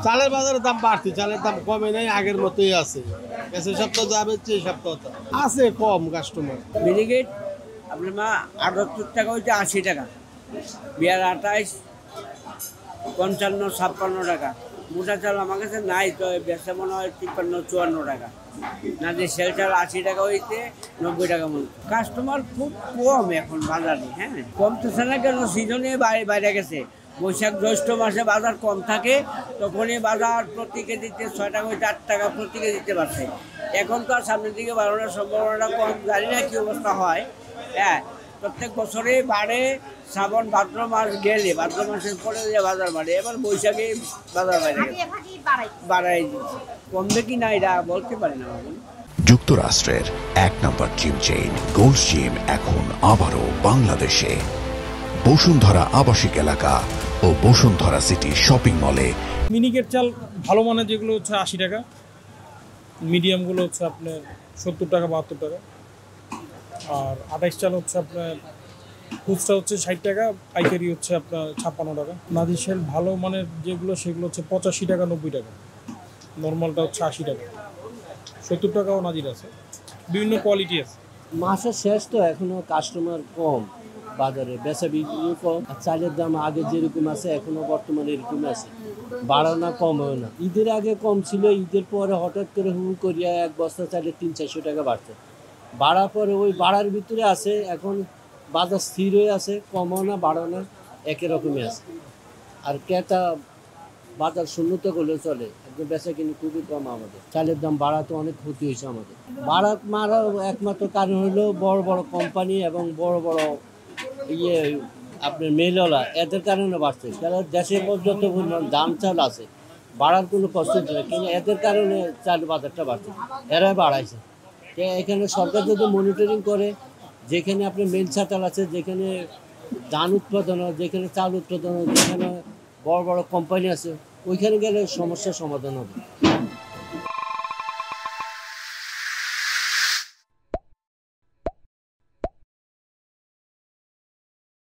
চালের বাজারের দাম বাড়তি, চালের দাম কমে নাই, আগের মতোই আছে। গেছে সপ্তাহ যাবে এই সপ্তাহ আছে কম কাস্টমার। মিনিকেট আপনার মা 78 টাকা হইতে 80 টাকা, বিয়ার 28, 55, 56 টাকা। মোটা চাল আমার কাছে নাই, তো বেচা মনে হয় 53, 54 টাকা। না যে সেল চাল 80 টাকা হইতে 90 টাকা মতো। কাস্টমার খুব কম এখন বাজারে। হ্যাঁ, কমতেছে না কেন, সিজনে বাইরে গেছে। বৈশাখ জ্যৈষ্ঠ মাসে বাজার কম থাকে, তখনই বাজার প্রতি কেজিতে 6 টাকা হইতে 8 টাকা প্রতি কেজিতে বাড়ছে। এখন তো আর সামনের দিকে বাড়ানোর সম্ভাবনাটা কম, জানি না কী অবস্থা হয়। হ্যাঁ, প্রত্যেক বছরে বাড়ে। শ্রাবণ ভাদ্র মাস গেলে, ভাদ্র মাসের পরে যে বাজার বাড়ে, এবার বৈশাখে বাজার বাড়াই কমবে কি না এটা বলতে পারি না। যুক্তরাষ্ট্রের 1 নম্বর জিম চেইন গোল্ড জিম এখন আবারও বাংলাদেশে। বসুন্ধরা আবাসিক এলাকা ও বসুন্ধরা সিটি শপিং মলে। মিনিকেট চাল ভালো মানের যেগুলো হচ্ছে 80 টাকা, মিডিয়ামগুলো হচ্ছে আপনার 70 টাকা 72 টাকা, আর 28 চাল হচ্ছে আপনার খুচরা হচ্ছে 60 টাকা, পাইকারি হচ্ছে আপনার 56 টাকা। নাজির ভালো মানের যেগুলো সেগুলো হচ্ছে 85 টাকা 90 টাকা, নর্মালটা হচ্ছে 80 টাকা, 70 টাকাও নাজির আছে, বিভিন্ন কোয়ালিটি আছে। মাসের শেষ তো এখনো কাস্টমার কম, বাজারে বেচা বিক্রি কম। আর চালের দাম আগে যেরকম আছে এখনো বর্তমানে এরকম আছে, বাড়া না কমেও না। ঈদের আগে কম ছিল, ঈদের পরে হঠাৎ করে হু করিয়া এক বস্তা চালের 300-400 টাকা বাড়ছে। বাড়ার পরে ওই বাড়ার ভিতরে আছে, এখন বাজার স্থির হয়ে আছে, কমও না বাড়াও না, একই রকমই আছে। আর ক্রেতা বাজার শূন্যতা করলেও চলে, একদম বেচা কিনি খুবই কম। আমাদের চালের দাম বাড়াতে অনেক ক্ষতি হয়েছে আমাদের। মারা একমাত্র কারণ হলো বড় বড় কোম্পানি এবং বড় বড় আপনার মেলওয়ালা, এদের কারণে বাড়ছে। কারণ দেশের পর্যন্ত দাম চাল আছে, বাড়ার কোনো প্রস্তুতি নেই, কিন্তু এদের কারণে চাল বাজারটা বাড়ছে, এরাই বাড়াইছে। এখানে সরকার যদি মনিটরিং করে, যেখানে আপনার মেল চাতাল আছে, যেখানে ধান উৎপাদন হয়, যেখানে চাল উৎপাদন হয়, যেখানে বড় বড় কোম্পানি আছে, ওইখানে গেলে সমস্যার সমাধান হবে।